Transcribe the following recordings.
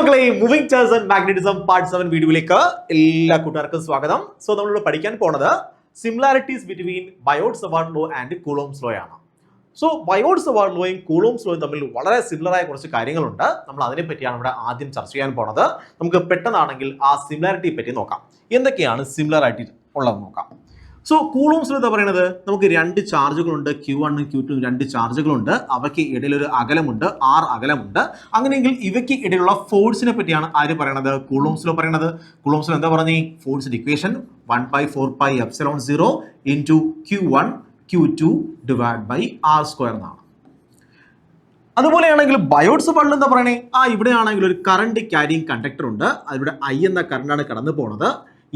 മക്കളെ moving charge and magnetism part 7 വീഡിയോയിലേക്ക് എല്ലാ കൂട്ടുകാർക്കും സ്വാഗതം. സോ നമ്മളിവിടെ പഠിക്കാൻ പോണത് similarities between Biot-Savart law and coulombs law ആണ്. സോ ബയോട്ട്-സവാർട്ട് ലോയും കൂളോംസ് ലോയും തമ്മിൽ വളരെ സിമിലർ ആയ കുറച്ച് കാര്യങ്ങളുണ്ട്. നമ്മൾ അതിനെ പറ്റിയാണ് ഇവിടെ ആദ്യം ചർച്ച ചെയ്യാൻ പോണത്. നമുക്ക് പെട്ടെന്നാണെങ്കിൽ ആ സിമിലാരിറ്റിയെ പറ്റി നോക്കാം. എന്തൊക്കെയാണ് സിമിലാരിറ്റി ഉള്ളത് നോക്കാം. സോ കൂളോംസ് ലോ എന്താ പറയുന്നത്, നമുക്ക് രണ്ട് ചാർജുകളുണ്ട്, Q1 Q2 രണ്ട് ചാർജുകളുണ്ട്, അവയ്ക്ക് ഇടയിലൊരു അകലമുണ്ട്, R അകലമുണ്ട്. അങ്ങനെയെങ്കിൽ ഇവയ്ക്ക് ഇടയിലുള്ള ഫോഴ്സിനെ പറ്റിയാണ് ആര് പറയണത്, കൂളോംസ് ലോ പറയണത്. കൂളോംസ് ലോ എന്താ പറഞ്ഞേ, ഫോഴ്സിന്റെ equation 1/4πε0 into Q1 Q2 divided by R² എന്നാണ്. അതുപോലെയാണെങ്കിൽ ബയോട്ട്-സവാർട്ട് എന്താ പറയണേ, ഇവിടെയാണെങ്കിൽ ഒരു കറണ്ട് ക്യാരിയിങ് കണ്ടക്ടർ ഉണ്ട്, അതിവിടെ I എന്ന കറണ്ടാണ് കടന്നു പോണത്.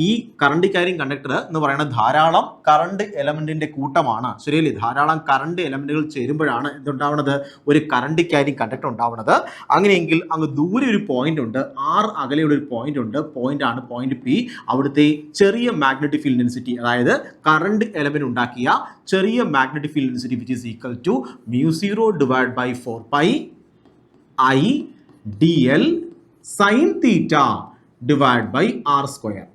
ഈ കറണ്ട് ക്യാരിയിങ് കണ്ടക്ടർ എന്ന് പറയുന്നത് ധാരാളം കറണ്ട് എലമെന്റിന്റെ കൂട്ടമാണ്, ശരിയല്ലേ? ധാരാളം കറണ്ട് എലമെന്റുകൾ ചേരുമ്പോഴാണ് എന്തുണ്ടാവുന്നത്, ഒരു കറണ്ട് ക്യാരിയിങ് കണ്ടക്ടർ ഉണ്ടാവുന്നത്. അങ്ങനെയെങ്കിൽ അങ്ങ് ദൂരെ ഒരു പോയിന്റ് ഉണ്ട്, R അകലെയുള്ള ഒരു പോയിന്റ് ഉണ്ട്, പോയിന്റ് ആണ് പോയിന്റ് P. അവിടുത്തെ ചെറിയ മാഗ്നറ്റിക് ഫീൽഡ് ഡെൻസിറ്റി, അതായത് കറണ്ട് എലമെന്റ് ഉണ്ടാക്കിയ ചെറിയ magnetic field density which is equal to μ0 divided by 4π I dl sin θ divided by R².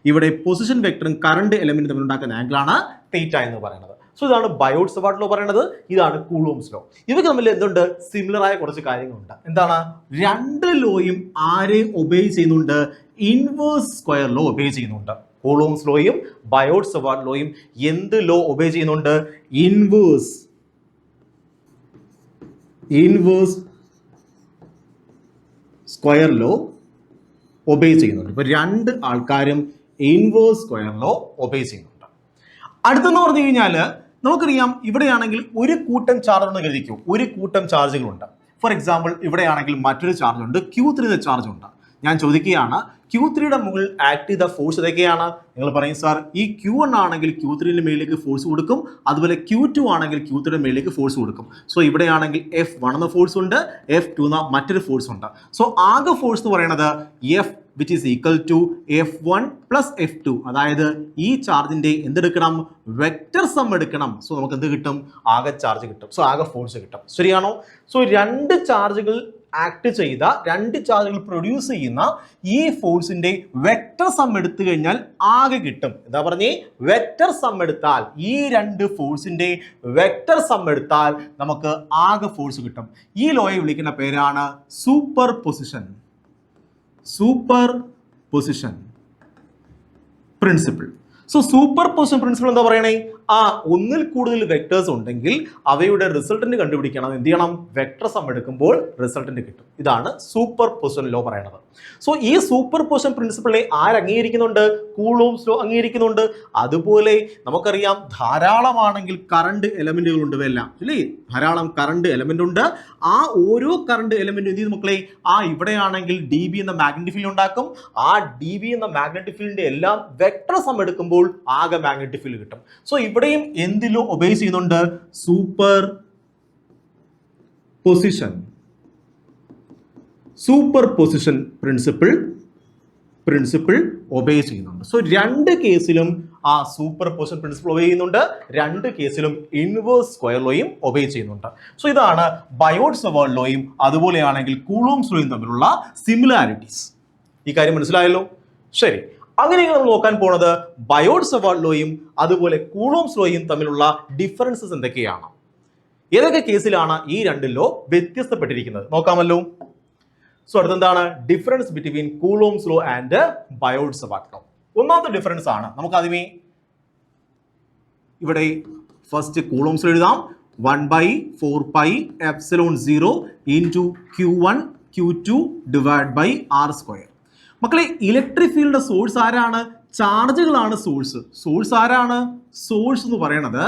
ഇവിടെ പൊസിഷൻ വെക്ടറും കറണ്ട് എലമെന്റ് തമ്മിൽ ഉണ്ടാക്കുന്ന ആംഗിളാണ് തീറ്റ എന്ന് പറയുന്നത്. സോ ഇതാണ് ബയോട്ട്-സവാർട്ട് ലോ പറയുന്നത്, ഇതാണ് കൂളോംസ് ലോ. ഇവയ്ക്ക് തമ്മിൽ എന്തുണ്ട്, സിമിലർ ആയ കുറച്ച് കാര്യങ്ങളുണ്ട്. എന്താണ്, രണ്ട് ലോയും ആരെ ഒബേ ചെയ്യുന്നുണ്ട്, ഇൻവേഴ്സ് സ്ക്വയർ ലോ ഒബേ ചെയ്യുന്നുണ്ട്. കൂളോംസ് ലോയും ബയോട്ട്-സവാർട്ട് ലോയും എന്ത് ലോ ഒബേ ചെയ്യുന്നുണ്ട്, ഇൻവേഴ്സ് സ്ക്വയർ ലോ ഒബേ ചെയ്യുന്നുണ്ട്. ഇപ്പൊ രണ്ട് ആൾക്കാരും ഇൻവേഴ്സ് സ്ക്വയർ ലോ ഒബേ ചെയ്യുന്നുണ്ട്. അടുത്തെന്ന് പറഞ്ഞു കഴിഞ്ഞാൽ നമുക്കറിയാം, ഇവിടെയാണെങ്കിൽ ഒരു കൂട്ടം ചാർജ് ഉണ്ടെന്ന് കരുതിക്കൂ, ഒരു കൂട്ടം ചാർജുകളുണ്ട്. ഫോർ എക്സാമ്പിൾ ഇവിടെയാണെങ്കിൽ മറ്റൊരു ചാർജ് ഉണ്ട്, Q3 ചാർജ് ഉണ്ട്. ഞാൻ ചോദിക്കുകയാണ്, Q3യുടെ മുകളിൽ ആക്ട് ചെയ്ത ഫോഴ്സ് ഏതൊക്കെയാണ്? നിങ്ങൾ പറയും സാർ, ഈ Q1 ആണെങ്കിൽ Q3ന്റെ മേളിലേക്ക് ഫോഴ്സ് കൊടുക്കും, അതുപോലെ Q2 ആണെങ്കിൽ Q3യുടെ മേളിലേക്ക് ഫോഴ്സ് കൊടുക്കും. സോ ഇവിടെയാണെങ്കിൽ F1 എന്ന ഫോഴ്സ് ഉണ്ട്, F2 എന്ന മറ്റൊരു ഫോഴ്സ് ഉണ്ട്. സോ ആകെ ഫോഴ്സ് എന്ന് പറയുന്നത് F which is equal to F1 plus F2. അതായത് ഈ ചാർജിന്റെ എന്തെടുക്കണം, വെക്റ്റർ സം എടുക്കണം. സോ നമുക്ക് എന്ത് കിട്ടും, ആകെ ചാർജ് കിട്ടും, സോ ആകെ ഫോഴ്സ് കിട്ടും. ശരിയാണോ? സോ രണ്ട് ചാർജുകൾ ആക്ട് ചെയ്ത, രണ്ട് ചാർജുകൾ പ്രൊഡ്യൂസ് ചെയ്യുന്ന ഈ ഫോഴ്സിന്റെ വെക്റ്റർ സം എടുത്തു കഴിഞ്ഞാൽ ആകെ കിട്ടും. എന്താ പറഞ്ഞേ, വെക്റ്റർ സം എടുത്താൽ, ഈ രണ്ട് ഫോഴ്സിന്റെ വെക്റ്റർ സം എടുത്താൽ നമുക്ക് ആകെ ഫോഴ്സ് കിട്ടും. ഈ ലോയെ വിളിക്കുന്ന പേരാണ് super position principle. So super position principle എന്താ പറയണേ, ഒന്നിൽ കൂടുതൽ വെക്ടേഴ്സ് ഉണ്ടെങ്കിൽ അവയുടെ റിസൾട്ടന്റ് കണ്ടുപിടിക്കണം. എന്ത് ചെയ്യണം, വെക്ടർ സം എടുക്കുമ്പോൾ റിസൾട്ടന്റ് കിട്ടും. ഇതാണ് സൂപ്പർ പൊസിഷൻ ലോ പറയുന്നത്. സോ ഈ സൂപ്പർ പൊസിഷൻ പ്രിൻസിപ്പിളെ അംഗീകരിക്കുന്നുണ്ട്, കൂളോംസ് ലോ അംഗീകരിക്കുന്നുണ്ട്. അതുപോലെ നമുക്കറിയാം, ധാരാളമാണെങ്കിൽ കറണ്ട് എലമെന്റുകൾ ഉണ്ട്, എല്ലാം അല്ലേ, ധാരാളം കറണ്ട് എലമെന്റ് ഉണ്ട്. ആ ഓരോ കറണ്ട് എലമെന്റും എന്ത് ചെയ്യും മക്കളെ, ഇവിടെയാണെങ്കിൽ dB എന്ന മാഗ്നറ്റിക് ഫീൽഡ് ഉണ്ടാക്കും. ആ dB എന്ന മാഗ്നറ്റിക് ഫീൽഡിന്റെ എല്ലാം വെക്ടർ സം എടുക്കുമ്പോൾ ആകെ മാഗ്നറ്റിക് ഫീൽഡ് കിട്ടും. സോ ഇവിടെയും എന്തിലോ ഒബേ ചെയ്യുന്നുണ്ട്, സൂപ്പർ പൊസിഷൻ പ്രിൻസിപ്പിൾ ഒബേ ചെയ്യുന്നുണ്ട്. സോ രണ്ട് കേസിലും സൂപ്പർ പൊസിഷൻ പ്രിൻസിപ്പിൾ ഒബേ ചെയ്യുന്നുണ്ട്, രണ്ട് കേസിലും ഇൻവേഴ്സ് സ്ക്വയർ ലോയും ഒബേ ചെയ്യുന്നുണ്ട്. സോ ഇതാണ് ബയോട്ട്-സവാർട്ട് ലോയും അതുപോലെയാണെങ്കിൽ കൂളോംസ് ലോയും തമ്മിലുള്ള സിമിലാരിറ്റീസ്. ഈ കാര്യം മനസ്സിലായല്ലോ? ശരി, അങ്ങനെയാണ് നമ്മൾ നോക്കാൻ പോണത് ബയോട്ട്-സവാർട്ട് ലോയും അതുപോലെ കൂളോംസ് ലോയും തമ്മിലുള്ള ഡിഫറൻസസ് എന്തൊക്കെയാണ്, ഏതൊക്കെ കേസിലാണ് ഈ രണ്ട് ലോ വ്യത്യസ്തപ്പെട്ടിരിക്കുന്നത് നോക്കാമല്ലോ. സോ അടുത്തെന്താണ് difference between Coulomb's law and Biot Savart law. ഒന്നാമത്തെ ഡിഫറൻസ് ആണ്, നമുക്ക് ആദ്യമേ ഇവിടെ ഫസ്റ്റ് കൂളോംസ് ലോ എഴുതാം. 1/4πε0 into Q1 Q2 divided by R². മക്കളെ, ഇലക്ട്രിക് ഫീൽഡിന്റെ സോഴ്സ് ആരാണ്? ചാർജുകളാണ് സോഴ്സ് ആരാണ്? സോഴ്സ് എന്ന് പറയുന്നത്,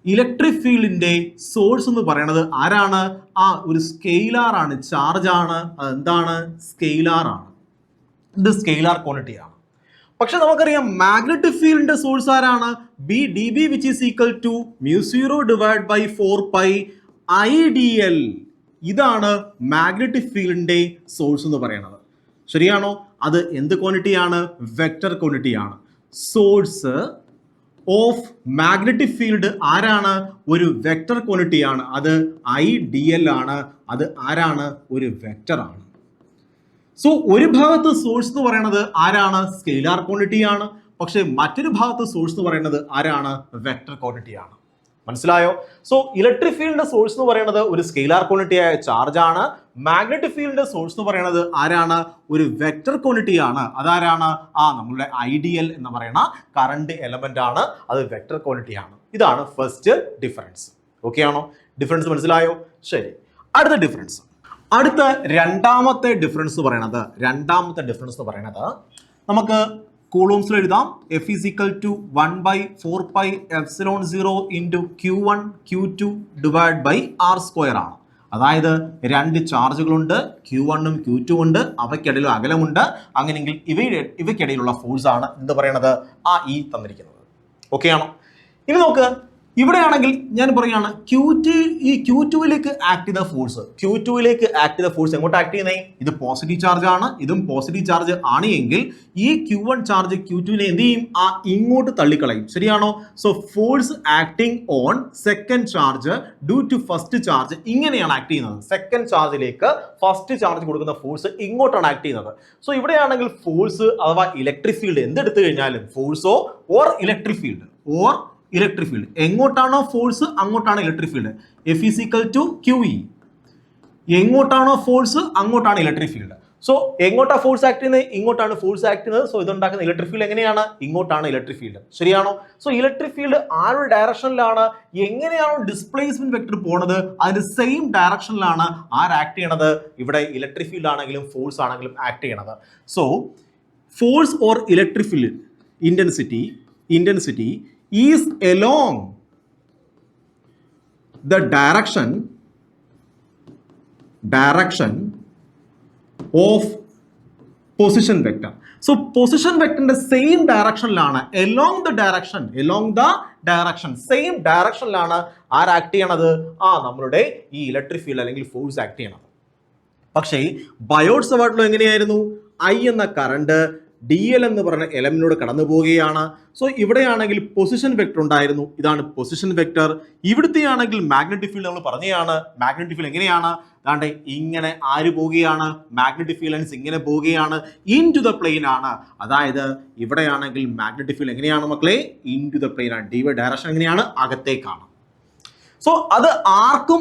ഇലക്ട്രിക് ഫീൽഡിന്റെ സോഴ്സ് എന്ന് പറയുന്നത് ആരാണ്? ഒരു സ്കെയിലാർ ആണ്, ചാർജ് ആണ്. അതെന്താണ്? സ്കെയിലാർ ആണ്. ഇത് സ്കെയിലാർ ക്വാണ്ടിറ്റി ആണ്. പക്ഷെ നമുക്കറിയാം, മാഗ്നറ്റിക് ഫീൽഡിന്റെ സോഴ്സ് ആരാണ്? dB which is equal to μ0 divided by 4π I dl. ഇതാണ് മാഗ്നറ്റിക് ഫീൽഡിന്റെ സോഴ്സ് എന്ന് പറയുന്നത്. ശരിയാണോ? അത് എന്ത് ക്വാണ്ടിറ്റിയാണ്? വെക്റ്റർ ക്വാണ്ടിറ്റിയാണ്. സോഴ്സ് ഓഫ് മാഗ്നറ്റിക് ഫീൽഡ് ആരാണ്? ഒരു വെക്റ്റർ ക്വാണ്ടിറ്റി ആണ്. അത് IDL ആണ്. അത് ആരാണ്? ഒരു വെക്റ്റർ ആണ്. സോ ഒരു ഭാഗത്ത് സോഴ്സ് എന്ന് പറയുന്നത് ആരാണ്? സ്കെയിലാർ ക്വാണ്ടിറ്റി ആണ്. പക്ഷെ മറ്റൊരു ഭാഗത്ത് സോഴ്സ് എന്ന് പറയുന്നത് ആരാണ്? വെക്ടർ ക്വാണ്ടിറ്റി ആണ്. മനസ്സിലായോ? സോ ഇലക്ട്രിക് ഫീൽഡിന്റെ സോഴ്സ് എന്ന് പറയുന്നത് ഒരു സ്കെയിലാർ ക്വാണ്ടിറ്റി ആയ ചാർജ് ആണ്. മാഗ്നറ്റിക് ഫീൽഡിന്റെ സോഴ്സ് എന്ന് പറയുന്നത് ആരാണ്? ഒരു വെക്ടർ ക്വാണ്ടിറ്റി ആണ്. അതാരാണ്? നമ്മുടെ ഐഡിയൽ എന്ന് പറയുന്ന കറണ്ട് എലമെന്റ് ആണ്. അത് വെക്ടർ ക്വാണ്ടിറ്റി ആണ്. ഇതാണ് ഫസ്റ്റ് ഡിഫറൻസ്. ഓക്കെ ആണോ? ഡിഫറൻസ് മനസ്സിലായോ? ശരി, അടുത്ത ഡിഫറൻസ്. അടുത്ത രണ്ടാമത്തെ ഡിഫറൻസ് എന്ന് പറയുന്നത് നമുക്ക് കൂളോംസിൽ എഴുതാം. F is equal to 1/4πε0 into Q1 Q2 divided by R square ആണ്. അതായത് രണ്ട് ചാർജുകളുണ്ട്, Q1 ഉം Q2 ഉണ്ട്, അവയ്ക്കിടയിൽ അകലമുണ്ട്. അങ്ങനെയെങ്കിൽ ഇവയ്ക്കിടയിലുള്ള ഫോഴ്സ് ആണ് എന്ത് പറയുന്നത്? ഈ തന്നിരിക്കുന്നത്. ഓക്കെ ആണോ? ഇനി നോക്ക്, ഇവിടെയാണെങ്കിൽ ഞാൻ പറയുകയാണ് Q2ലേക്ക് ആക്ട് ചെയ്ത ഫോഴ്സ്, എങ്ങോട്ട് ആക്ട് ചെയ്യുന്നേ? ഇത് പോസിറ്റീവ് ചാർജ് ആണ്, ഇതും പോസിറ്റീവ് ചാർജ് ആണ് എങ്കിൽ ഈ Q1 ചാർജ് Q2നെ എന്ത് ചെയ്യും? ഇങ്ങോട്ട് തള്ളിക്കളയും. ശരിയാണോ? So force acting on second charge due to first charge ഇങ്ങനെയാണ് ആക്ട് ചെയ്യുന്നത്. സെക്കൻഡ് ചാർജിലേക്ക് ഫസ്റ്റ് ചാർജ് കൊടുക്കുന്ന ഫോഴ്സ് ഇങ്ങോട്ടാണ് ആക്ട് ചെയ്യുന്നത്. സോ ഇവിടെയാണെങ്കിൽ ഫോഴ്സ് അഥവാ ഇലക്ട്രിക് ഫീൽഡ് എന്തെടുത്തു കഴിഞ്ഞാലും ഫോഴ്സോ ഓർ ഇലക്ട്രിക് ഫീൽഡ് എങ്ങോട്ടാണോ ഫോഴ്സ് അങ്ങോട്ടാണ് electric field. F is equal to QE. എങ്ങോട്ടാണോ ഫോഴ്സ് അങ്ങോട്ടാണ് ഇലക്ട്രിക് ഫീൽഡ്. സോ എങ്ങോട്ടാ ഫോഴ്സ് ആക്ട് ചെയ്യുന്നത്? ഇങ്ങോട്ടാണ് ഫോഴ്സ് ആക്ട് ചെയ്യുന്നത്. സോ ഇതുണ്ടാക്കുന്ന ഇലക്ട്രിക് ഫീൽഡ് എങ്ങനെയാണ്? ഇങ്ങോട്ടാണ് ഇലക്ട്രിക് ഫീൽഡ്. ശരിയാണോ? സോ ഇലക്ട്രിക് ഫീൽഡ് ആരുടെ ഡയറക്ഷനിലാണ്? എങ്ങനെയാണോ ഡിസ്പ്ലേസ്മെന്റ് വെക്ടർ പോകുന്നത് അതിന്റെ സെയിം ഡയറക്ഷനിലാണ് ആക്ട് ചെയ്യണത്? ഇവിടെ ഇലക്ട്രിക് ഫീൽഡ് ആണെങ്കിലും ഫോഴ്സ് ആണെങ്കിലും ആക്ട് ചെയ്യണത്. So force or electric field intensity is along the direction of position vector. So position vector ന്റെ സെയിം ഡയറക്ഷനിലാണ് along the direction സെയിം ഡയറക്ഷനിലാണ് ആക്ട് ചെയ്യണത്? നമ്മളുടെ ഈ ഇലക്ട്രിക് ഫീൽഡ് അല്ലെങ്കിൽ ഫോഴ്സ് ആക്ട് ചെയ്യണത്. പക്ഷേ ബയോട്ട് സവാർട്ട് ലോ എങ്ങനെയായിരുന്നു? I എന്ന കറണ്ട് DL എന്ന് പറഞ്ഞ എലമെന്റിലൂടെ കടന്നു പോവുകയാണ്. സോ ഇവിടെയാണെങ്കിൽ പൊസിഷൻ വെക്ടർ ഉണ്ടായിരുന്നു, ഇതാണ് പൊസിഷൻ വെക്ടർ. ഇവിടുത്തെ ആണെങ്കിൽ മാഗ്നറ്റിക് ഫീൽഡ് നമ്മൾ പറഞ്ഞതാണ്. മാഗ്നറ്റിക് ഫീൽഡ് എങ്ങനെയാണ്? അതാണ്ട് ഇങ്ങനെ പോവുകയാണ്. മാഗ്നറ്റിക് ഫീൽഡ് ഇങ്ങനെ പോവുകയാണ്, ഇൻ ടു ദ പ്ലെയിൻ ആണ്. അതായത് ഇവിടെയാണെങ്കിൽ മാഗ്നറ്റിക് ഫീൽഡ് എങ്ങനെയാണ് മക്കളെ? ഇൻ ടു ദ പ്ലെയിൻ ആണ്. DY ഡയറക്ഷൻ എങ്ങനെയാണ്? അകത്തേക്കാണ്. സോ അത് ആർക്കും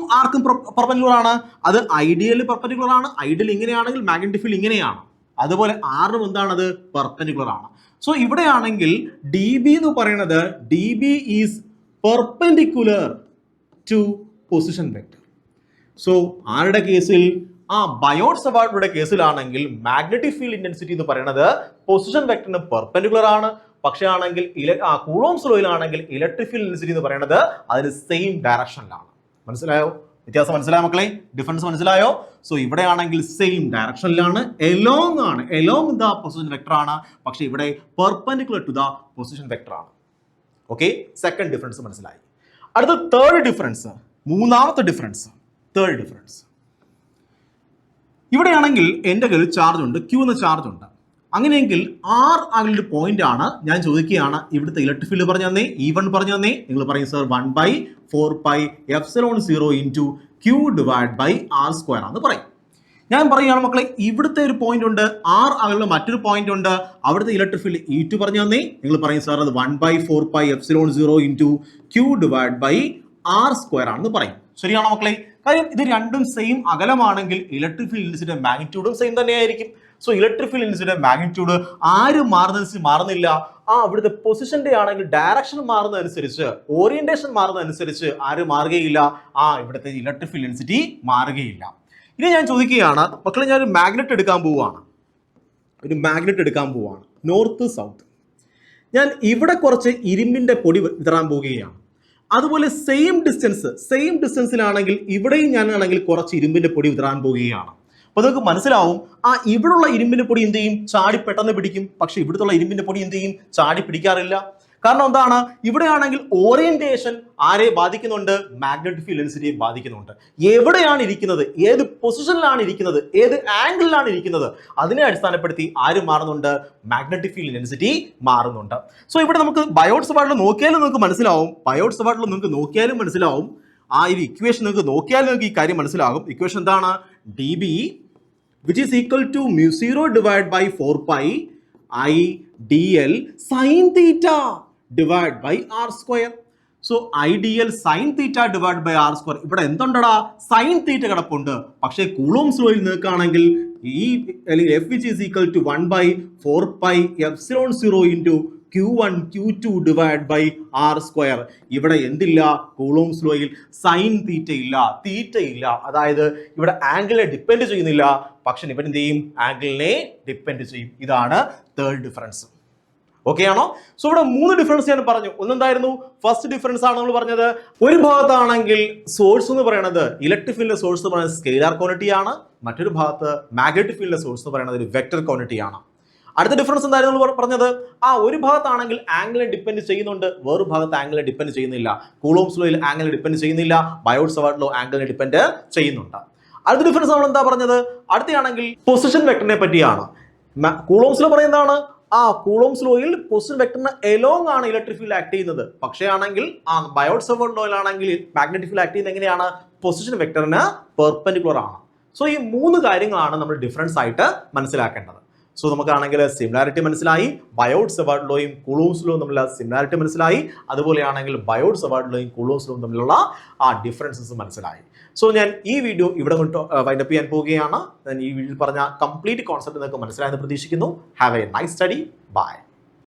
പെർപെൻഡിക്കുലർ ആണ്. അത് ഐഡിയൽ പെർപെൻഡിക്കുലർ ആണ്. ഐഡിയൽ ഇങ്ങനെയാണെങ്കിൽ മാഗ്നറ്റിക് ഫീൽഡ് ഇങ്ങനെയാണ്. അതുപോലെ ആറും എന്താണത്? പെർപെൻഡിക്കുലർ ആണ്. സോ ഇവിടെയാണെങ്കിൽ DB എന്ന് പറയുന്നത് DB is perpendicular to position vector. So ആരുടെ കേസിൽ? ബയോട്ട് സവാർട്ടിന്റെ കേസിലാണെങ്കിൽ മാഗ്നറ്റിക് ഫീൽഡ് ഇന്റൻസിറ്റി എന്ന് പറയുന്നത് പൊസിഷൻ വെക്ടറിന് പെർപെൻഡിക്കുലർ ആണ്. പക്ഷേ ആണെങ്കിൽ കൂളോംസ് ലോയിലാണെങ്കിൽ ഇലക്ട്രിക് ഫീൽഡ് ഇന്റൻസിറ്റി എന്ന് പറയുന്നത് അതിന് സെയിം ഡയറക്ഷനിലാണ്. മനസ്സിലായോ? വ്യത്യാസം മനസ്സിലായോ മക്കളെ? ഡിഫറൻസ് മനസ്സിലായോ? സോ ഇവിടെയാണെങ്കിൽ സെയിം ഡയറക്ഷനിലാണ്, എലോങ് ദ പൊസിഷൻ വെക്ടർ ആണ്. പക്ഷെ ഇവിടെ perpendicular to the position vector ആണ്. ഓക്കെ, സെക്കൻഡ് ഡിഫറൻസ് മനസ്സിലായി. അടുത്ത തേർഡ് ഡിഫറൻസ്, മൂന്നാമത്തെ ഡിഫറൻസ്. ഇവിടെയാണെങ്കിൽ എൻ്റെ കയ്യിൽ ചാർജ് ഉണ്ട്, Q എന്ന ചാർജ് ഉണ്ട്. അങ്ങനെയെങ്കിൽ R ആകുന്ന പോയിന്റ് ആണ്. ഞാൻ ചോദിക്കുകയാണ് ഇവിടുത്തെ ഇലക്ട്രിക് ഫീൽഡ് പറഞ്ഞു തന്നേ, E1 പറഞ്ഞു തന്നേ. നിങ്ങൾ പറയും sir 1/4πε0 into Q divided by R square ആണെന്ന് പറയും. ഞാൻ പറയുകയാണ് മക്കളെ ഇവിടുത്തെ ഒരു പോയിന്റ് ഉണ്ട്, R ആകുന്ന മറ്റൊരു പോയിന്റ് ഉണ്ട്. അവിടുത്തെ ഇലക്ട്രിക് ഫീൽഡ് E2 പറഞ്ഞു തന്നേ. നിങ്ങൾ പറയും സാർ അത് 1/4πε0 into Q divided by R square ആണെന്ന് പറയും. ശരിയാണോ മക്കളെ? കാര്യം ഇത് രണ്ടും സെയിം അകലമാണെങ്കിൽ ഇലക്ട്രിക് ഫീൽഡ് ഇന്റൻസിറ്റിയുടെ മാഗ്നിറ്റ്യൂഡും സെയിം തന്നെയായിരിക്കും. സോ ഇലക്ട്രിക് ഫീൽഡ് ഇന്റൻസിറ്റിയുടെ മാഗ്നിറ്റ്യൂഡ് ആരും മാറുന്നില്ല. അവിടുത്തെ പൊസിഷന്റെ ആണെങ്കിൽ ഡയറക്ഷൻ മാറുന്നതനുസരിച്ച്, ഓറിയന്റേഷൻ മാറുന്നതനുസരിച്ച് ആരും മാറുകയില്ല. ഇവിടുത്തെ ഇലക്ട്രിക് ഫീൽഡ് ഇന്റൻസിറ്റി മാറുകയില്ല. ഇനി ഞാൻ ചോദിക്കുകയാണ് മക്കളെ, ഞാൻ ഒരു മാഗ്നറ്റ് എടുക്കാൻ പോവുകയാണ്, നോർത്ത് സൗത്ത്. ഞാൻ ഇവിടെ കുറച്ച് ഇരുമ്പിന്റെ പൊടി വിതറാൻ പോവുകയാണ്. അതുപോലെ സെയിം ഡിസ്റ്റൻസിലാണെങ്കിൽ ഇവിടെയും ഞാനാണെങ്കിൽ കുറച്ച് ഇരുമ്പിന്റെ പൊടി വിതറാൻ പോവുകയാണ്. അപ്പൊ നിങ്ങൾക്ക് മനസ്സിലാവും ഇവിടുള്ള ഇരുമ്പിന്റെ പൊടി എന്ത് ചെയ്യും? ചാടി പെട്ടെന്ന് പിടിക്കും. പക്ഷെ ഇവിടുത്തെ ഇരുമ്പിന്റെ പൊടി എന്ത് ചെയ്യും? ചാടി പിടിക്കാറില്ല. കാരണം എന്താണ്? ഇവിടെയാണെങ്കിൽ ഓറിയന്റേഷൻ ആരെ ബാധിക്കുന്നുണ്ട്? മാഗ്നറ്റിക് ഫീൽഡ് ഡെൻസിറ്റിയെ ബാധിക്കുന്നുണ്ട്. എവിടെയാണ് ഇരിക്കുന്നത്, ഏത് പൊസിഷനിലാണ് ഇരിക്കുന്നത്, ഏത് ആംഗിളിലാണ് ഇരിക്കുന്നത്, അതിനെ അടിസ്ഥാനപ്പെടുത്തി ആര് മാറുന്നുണ്ട്? മാഗ്നറ്റിക് ഫീൽഡ് ഡെൻസിറ്റി മാറുന്നുണ്ട്. സോ ഇവിടെ നമുക്ക് ബയോട്ട് സവാർട്ടിൽ നോക്കിയാലും നിങ്ങൾക്ക് മനസ്സിലാവും. ആ ഒരു ഇക്വേഷൻ നിങ്ങൾക്ക് നോക്കിയാലും നിങ്ങൾക്ക് ഈ കാര്യം മനസ്സിലാകും. ഇക്വേഷൻ എന്താണ്? DB which is equal to mu 0 divided by 4 pi I dl sin theta divided by r square. So I D L sine theta divide by R square. ഇവിടെ എന്തുണ്ടടാ? സൈൻ തീറ്റ കിടപ്പുണ്ട്. പക്ഷേ കൂളോംസ് ലോയിൽ നിൽക്കുകയാണെങ്കിൽ ഈ അല്ലെങ്കിൽ F which is equal to 1/4 pi epsilon 0 into Q1 Q2 divide by R square. ഇവിടെ എന്തില്ല? Coulombs ലോയിൽ sine theta ഇല്ല, തീറ്റ ഇല്ല. അതായത് ഇവിടെ ആംഗിളിനെ ഡിപ്പെൻഡ് ചെയ്യുന്നില്ല, പക്ഷെ ഇവൻ എന്ത് ചെയ്യും? ആംഗിളിനെ ഡിപ്പെൻഡ് ചെയ്യും. ഇതാണ് തേർഡ് ഡിഫറൻസ്. ഓക്കെ ആണോ? സോ ഇവിടെ 3 ഡിഫറൻസ് ഞാൻ പറഞ്ഞു. ഒന്നെന്തായിരുന്നു? ഫസ്റ്റ് ഡിഫറൻസ് ആണ് നമ്മൾ പറഞ്ഞത്, ഒരു ഭാഗത്താണെങ്കിൽ സോഴ്സ് എന്ന് പറയുന്നത് ഇലക്ട്രിക് ഫീൽഡിന്റെ സോഴ്സ് എന്ന് പറയുന്നത് സ്കെയിലാർ ക്വാണ്ടിറ്റി ആണ്, മറ്റൊരു ഭാഗത്ത് മാഗ്നറ്റിക് ഫീൽഡിന്റെ സോഴ്സ് എന്ന് പറയുന്നത് ഒരു വെക്ടർ ക്വാണ്ടിറ്റി ആണ്. അടുത്ത ഡിഫറൻസ് എന്തായിരുന്നു നമ്മൾ പറഞ്ഞത്? ഒരു ഭാഗത്താണെങ്കിൽ ആംഗിളിനെ ഡിപ്പെൻഡ് ചെയ്യുന്നുണ്ട്, വേറൊരു ഭാഗത്ത് ആംഗിളിനെ ഡിപ്പെൻഡ് ചെയ്യുന്നില്ല. കൂളോംസ് ലോയിൽ ആംഗിളിനെ ഡിപ്പെൻഡ് ചെയ്യുന്നില്ല, ബയോട്ട് സവാർട്ട് ലോ ആംഗിളിനെ ഡിപ്പെൻഡ് ചെയ്യുന്നുണ്ട്. അടുത്ത ഡിഫറൻസ് നമ്മൾ എന്താ പറഞ്ഞത്? അടുത്തയാണെങ്കിൽ പൊസിഷൻ വെക്ടറിനെ പറ്റിയാണ്. കൂളോംസ് ലോ പറയുന്നതാണ്, കൂളോംസ് ലോയിൽ പൊസിഷൻ വെക്ടറിന് എലോങ് ആണ് ഇലക്ട്രിക് ഫീൽഡ് ആക്ട് ചെയ്യുന്നത്. പക്ഷേ ആണെങ്കിൽ ബയോട്ട് സവാർട്ട് ലോയിലാണെങ്കിൽ മാഗ്നറ്റിക് ഫീൽഡ് ആക്ട് ചെയ്യുന്നത് എങ്ങനെയാണ്? പൊസിഷൻ വെക്ടറിന് പെർപെൻഡിക്കുലർ ആണ്. സോ ഈ 3 കാര്യങ്ങളാണ് നമ്മൾ ഡിഫറൻസ് ആയിട്ട് മനസ്സിലാക്കേണ്ടത്. സോ നമുക്കാണെങ്കിൽ സിമിലാരിറ്റി മനസ്സിലായി, ബയോട്ട് സവാർട്ട് ലോയും കൂളോംസ് ലോയും തമ്മിലുള്ള സിമിലാരിറ്റി മനസ്സിലായി, അതുപോലെയാണെങ്കിൽ ബയോട്ട് സവാർട്ട് ലോയും കൂളോംസ് ലോയും തമ്മിലുള്ള ഡിഫറൻസസ് മനസ്സിലായി. സോ ഞാൻ ഈ വീഡിയോ ഇവിടെ കൊണ്ട് വൈൻഡപ്പ് ചെയ്യാൻ പോവുകയാണ്. ഞാൻ ഈ വീഡിയോയിൽ പറഞ്ഞ കംപ്ലീറ്റ് കോൺസെപ്റ്റ് നിങ്ങൾക്ക് മനസ്സിലായെന്ന് പ്രതീക്ഷിക്കുന്നു. Have a nice study. By.